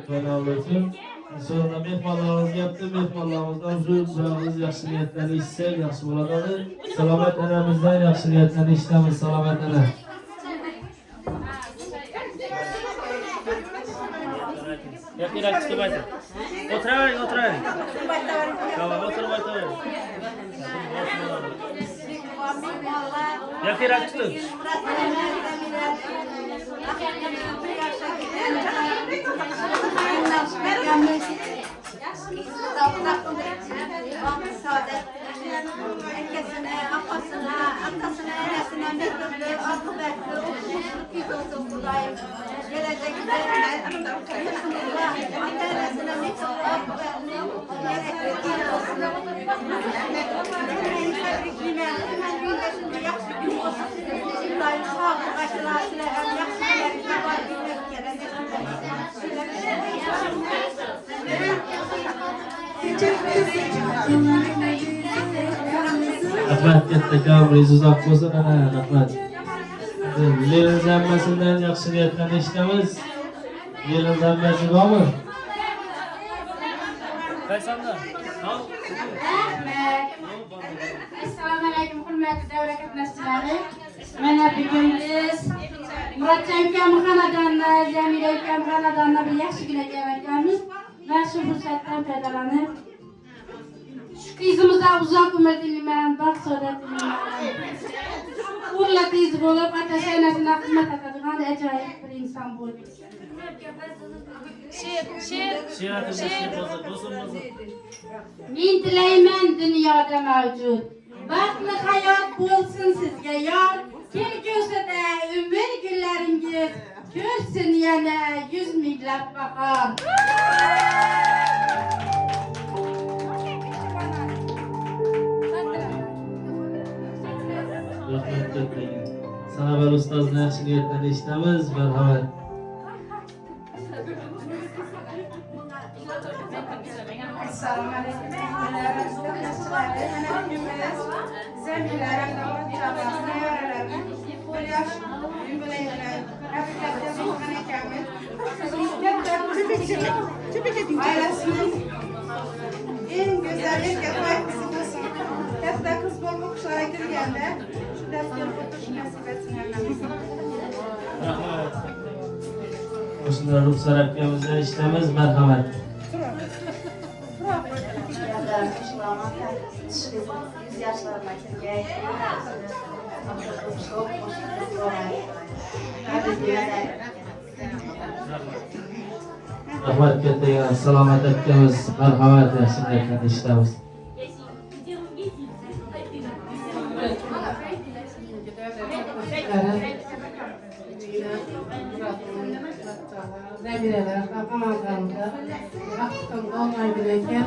bana olsun. Sonra mehmanlarımız yaptı, mehmanlarımızdan zor, yaxşı niyetleri ister, yaxşı oladır. Selamet enemizden yaxşı niyetleri istemiz, selamet enem. Yakırak çıkıp aydı. Oturayın, oturayın. Tamam, otur, otur. Yakırak çıkıp. Herkesine, apasına, atasına, eresine, mektuplu, akıbetli, okuşluk yüz olsun bulayım. Gelecekte, antaresine, mektuplu, akıbetli, gerekli yüz olsun. Hemen tebriklime, hemen gündeşinde yakşı gün olsun. Bulayım, sağlık, aşılasıyla, yakşı günlerinde var, günler gelecek. Rahmat katta ömringiz uzoq bo'lsin ana rahmat. Yerimiz hammasidan yaxshi niyatlarni eshitamiz. Yerimiz hammasi bormi? Kaysanda? Assalomu alaykum hurmatli davra qatnashchilari. Mana bugun biz Murodjon ukam xonadonda, Jamila ukam xonadonda bir yaxshigina gaplashamiz. Va shu fursatdan foydalanib shu qizimizdan uzoq umr tilayman, baxt saodat tilayman. Urla qiz bo'lib, ota-onasiga xizmat qiladigan ajoyib bir inson bo'ldi. Men tilayman dunyoda mavjud baxtli hayot bo'lsin sizga yor. Kelgusida umr kunlaringiz ko'rsin yana 100 minglab bahor. Rahmat katta. Sanobar ustozning yaxshi niyatlarini eshitamiz. Marhamat. Assalomu alaykum. En güzel erkek aykısı olsun. Hatta kız bol kuşlara girgende şu dersleri oturuşu nasip etsin Allah'ım. Rahmat. O'shanda ruxsat akamizdan eshitamiz. Marhamat. Yüz yaşlarına kirgey. Rahmat katta. Salomat akamiz. Marhamat, yaxshi niyatlarni eshitamiz. Nemireler, kapanağında, hakkında olmayabilirken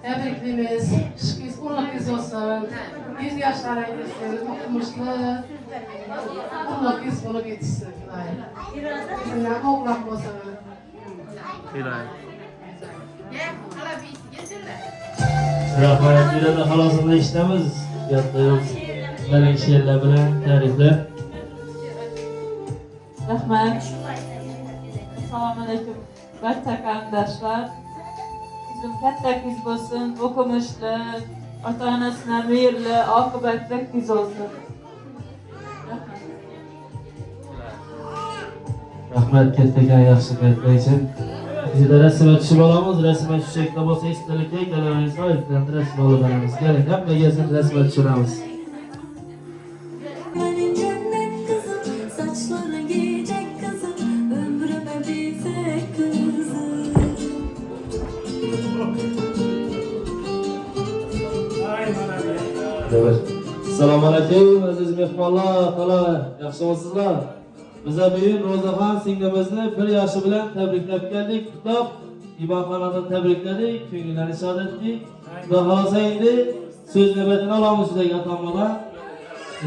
tebriklimiz, şükür, unluk yüz olsun, 100 yaşlara yetişsin, okumuşlu, unluk yüz bulup yetişsin. Bizimle oğlak olsun. Rahmat, bir de halasını eshitamiz. Yodlaymiz. Mening she'rlar bilan ta'riflar. Rahmat. Assalomu alaykum barcha qarindoshlar. Bizim katta qiz bo'lsin, o'qimishli, ota-onasina mehrli, oqibatli qiz olsun. Rahmat kattaga yaxshi niyatlar uchun. Bizda rasmga tushib olamiz. Rasmga tushakda bo'lsa, istalikda kalamingiz oylikdan rasm olib olamiz. Keling, hammaga rasmga tushiramiz. Assalomu alaykum aziz mehmonlar, xola, yaxshimisizlar? Biza bugun Ro'zaxon singlimizni 1 yoshi bilan tabriklab keldik. Qutlab, iboxonadan tabrikladik, ko'ngillarni shod etdik. Xudo xolasa endi so'z navbatini olamiz sizlarga atammalar.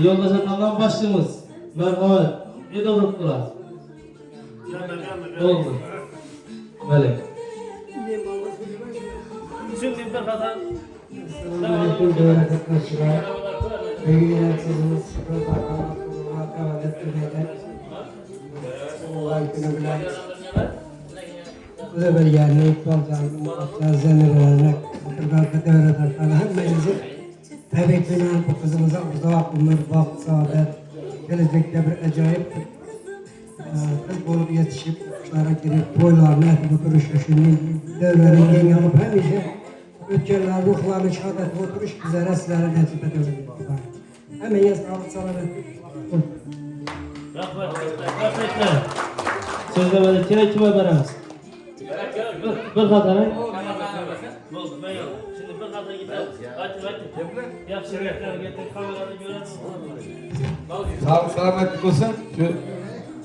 Yo'ldosh atamdan boshlaymiz. Marhamat. Endi o'tiribdilar. Bo'ldi. Mayli. Tushundim bir qadar. Assalomu alaykum davra qatnashchilar. Bugun sizimiz bize belirli İkbalcan zemirlerine kırgınlıkta devretarlarına hemmenizi tebrikleyen bu kızımıza uzak ömür, bak, saadet, gelecekte bir acayip kız bulup yetişip kuşlara girip boylarını etip oturuşu şimdi devrenin yeni alıp hemşe ülkeler ruhlarını şahadet oturuş bizlere sizlere nasip ediyoruz. Hemen sağlık salamet. Rahmet. Sözde böyle kime veremez. Bir kadar. Oldu, ben yok. Şimdi bir kadar gidelim. Hadi. Yaxşı reklam getir, kamerada görelim. Sağlık selametlik olsun. Şu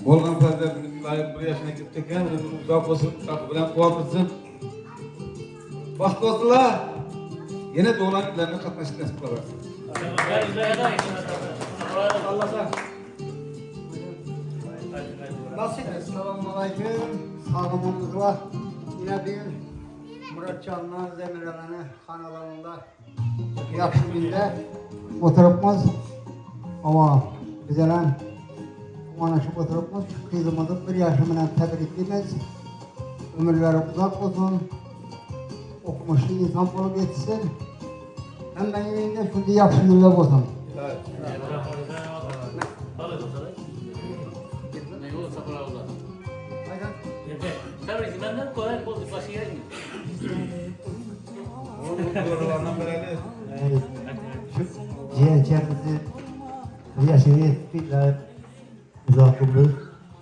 Bolgan Fazla'nın bir yaşına gittikken uzak olsun, takı bilen kuvvetsin. Vakti olsunlar. Yine doğulan illerine katlaşık nasip kılar. Allah'tan. Nasıl? Selamünaleyküm. Sağlamımızla yine bir Muratcan'la Zemire'nin kanalında yakın günde oturupmaz ama bizden umanışıp oturupmaz şu kızımızın bir yaşımına tebriklimiz ömürleri uzak olsun okumuşlu insan bulup yetişsin hem ben yerinde şimdi yakın günde olsun. Tabii benden kolay oldu başı yer mi? Ciğerçemizi yaşını ettiler, uzak ömür,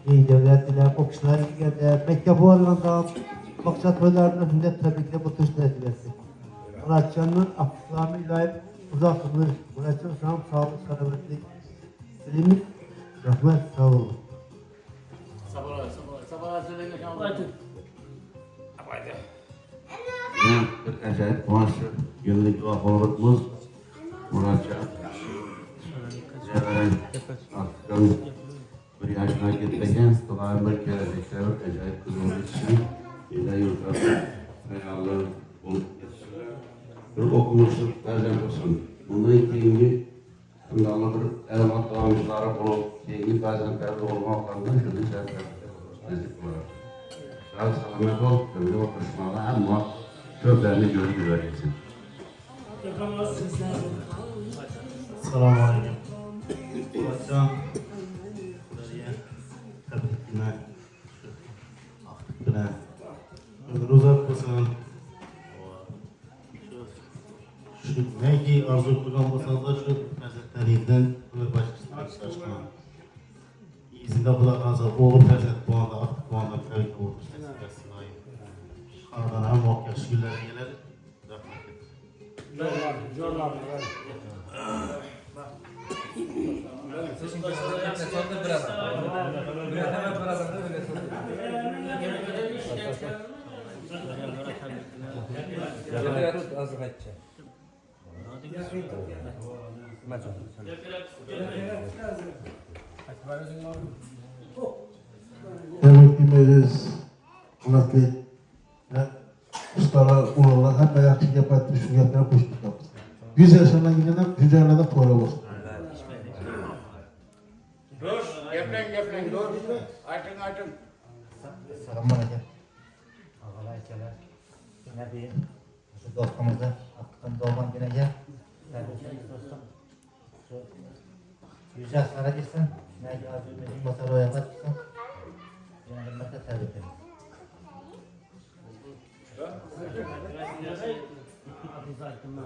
iyi devletler, okuşlar geldi, mektep oğlunda maksat oylarının hünnet tabii ki bu tür neticesin. Muratcan'ın akıflarıyla uzak ömür, Muratcan sağım sağlık, selametlik, selimlik, rahmet, sağ olun. Sabah söyleyin inşallah. Bir acayip kumaşı, günlük ahvalımız Muratcan. Artık bir yaşına gitmeken, dolayı bir gelecekler acayip kızımız için yine yurtta hayalleri bulup yetiştiler. Bir okumuşluk tercih olsun. Bundan keyingi şimdi Allah bir evlat davamcıları bulup keyingi gaziantep'de olmaklarında şunu içerisinde nasip olarak. Sağ selamet ol, ömrü oturuşmalar ama sözlerini görüp vereceksin. Selamun Aleyküm. Muratcan, tebrikler, aktıklar, ömür uzak olsun. Şu neyki arzu kurgan olsanız da şu mesleklerimizden ömür başkasına çalışkan. İzinde bulan razı oğlu ferzent bu anda artık bu anda tebrik olmuş. Kanadan hem muhakkak şükürlere gelir. Tebrikimiz Murat Bey ve ustalar, uğurlar hep ayakçı yapar, düşünceler koştuk. 100 yaşına gidene hücrelerde tuvalet olsun. Dur, yapmayın, dur. Açın. Selamünaleyküm. Ağalayçalar, yine bir dostumuza, hakikaten doğman günece, terbiyesiz dostum, şu 100 yaşlara gitsin, neydi azimizin masarı o yapar gitsin, yine hürmetle tebrik edin.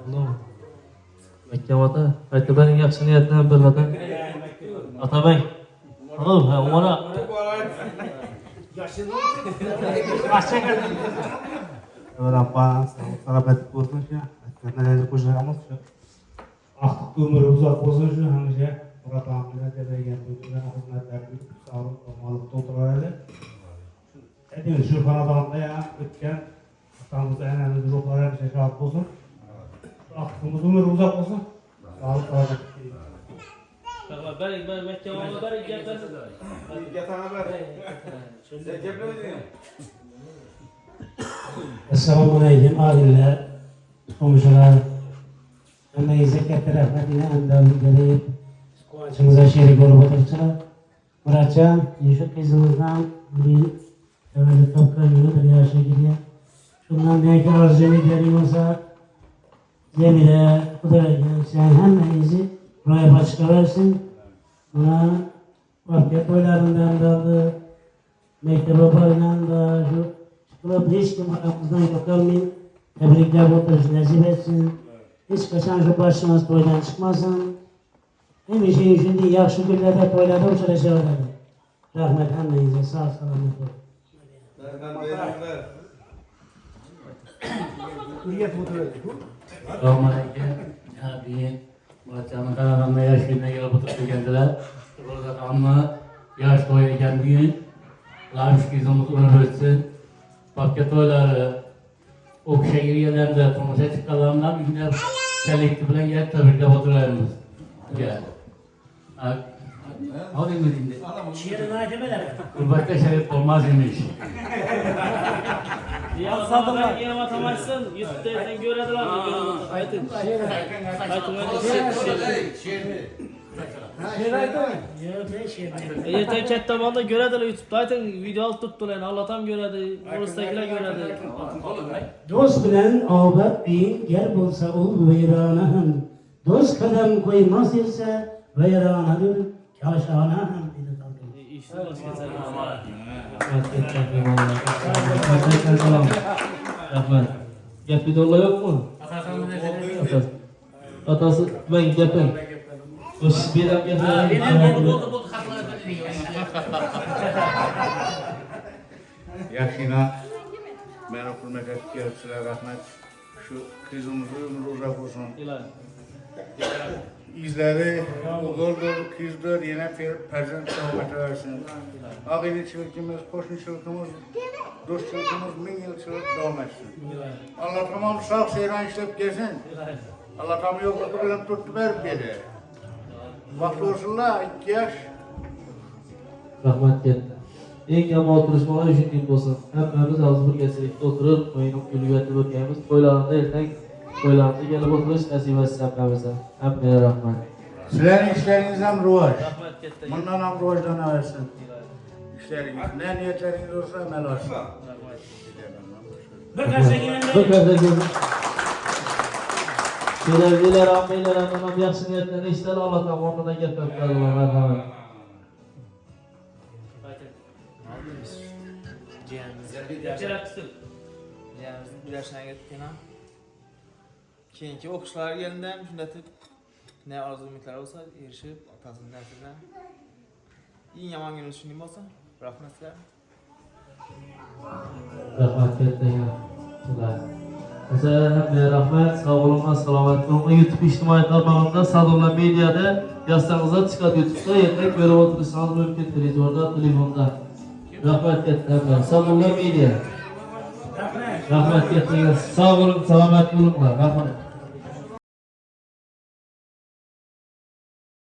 Allah'ım. Mekkamata, Aytabaning yaxshi niyatidan bir vatan. Atabang. Oğlum, ha, ona. Rabba selamet olsun şu. Kendilerine koşacağımız şu. Aktık ömrü uzak olsun şu. Hemşe Murat Ahmet'e de vergen bölümüne hizmetlerini sağlık olmalık doldurarlar. Hepimiz şu kanadanda ya ötken atamızda en önemli ruhlara bir şey şahit olsun. Aklımız ömür uzak olsun. Sağlık sağlık. Tamam, ben Mekke'ye bari getirsin. Yatağına ver. Sen cepte mi diyorsun? Esselamu Aleyküm aileler, komşular. Emeğinize ketti rahmetine endamı gelip kuvvetinize şerik olup otursunlar. Muratcan, şu kızımızdan bir Evveli kapkan yolu bir yaşa gidiyor. Şundan belki arzu ederim olsa Cemile, Kudret'in sen hemmenizi buraya çıkarırsın. Buna vakit boylarından da mektebe boyundan da şu çıkılıp hiç kim aramızdan yokalmayın. Tebrikler oturuş nasip etsin. Hiç kaçan şu başınız boydan çıkmasın. Hem işin şimdi yaxşı günlerde boylarda uçuracağız. Rahmet hemmenize sağ selamet olun. Selamünaleyküm. Abi, Muratcan'ın kanalına yaş gününe gelip oturup geldiler. Burada amma yaş toyu eken bugün. Laviş yüzümüz uğur etsin. Paket toyları, Okşehir yerlerinde turmuşa çıkanlarından bir günler çelikli bilen gelip tebrikle oturayımız. Gel. Alayım mı şimdi? Şiirin hakemeler. Gurbette şerif olmaz imiş. Ya sadılar yine matemaşsın. YouTube'da görediler mi? Aytın. Aytın Yeter katta banda görediler YouTube'da. Aytın video alıp tuttular. Allah'tan göredi. Oradakiler göredi. Dost bilen avbat bin gel bulsa ol veyranahan. Dost kadem koymaz ise veyranadır kaşanahan. İşte başka selam. Rahmet. Gap videolar yok mu? Atası ben gapim. Öz bir dakika. Yaşına ben okuluna gelip size rahmet. Şu kızımızı ömrü uzak olsun. İzleri oğuldur, kızdır, yine perzent sohbeti versin. Ailecilikimiz, koşunçulukımız, dostçulukımız bin yılçılık devam etsin. Allah tamam sağ seyran işlep gelsin. Allah tamam yokluğu bilen tuttu verip geliyor. Vakti olsunlar 2 yaş. Rahmet geldi. Eng yomon oturishmalar uchun bo'lsin. Hammamiz hozir bir kesinlikle oturib, o'yinib kulib o'tganmiz. To'ylarında ertaga to'ylarga kelib o'tirish nasib etsin hammamizga. Hammaga rahmat. Sizlerin işleriniz hem ruvaj. Rahmat katta. Bundan hem ruvajdan versin. İşleriniz, ne niyetleriniz olsa emel olsun. Bir kadar gözüm. Sevgiler, abiler, anam yaxshi niyatlarni ishlar Alloh tomonidan keltirdilar. Rahmat. Jiyanimizni bir yaşına gitken ham keyingi o'qishlarga kelganda ham shunday ne orzu umidlar bo'lsa erishib otasini nasridan eng yomon kun shunday bo'lsa rahmat sizlarga. Rahmat kattaga. Size hammaga rahmat, sağ olun, salomat bo'lin. YouTube ijtimoiy tarmog'ida Sadullah Media'da yozsangiz chiqadi YouTube'da ertak ko'rib o'tirishingiz mumkin televizorda, telefonda. Rahmat katta. Sadullah Media. Rahmat katta. Sağ olun, salomat bo'linglar. Rahmat.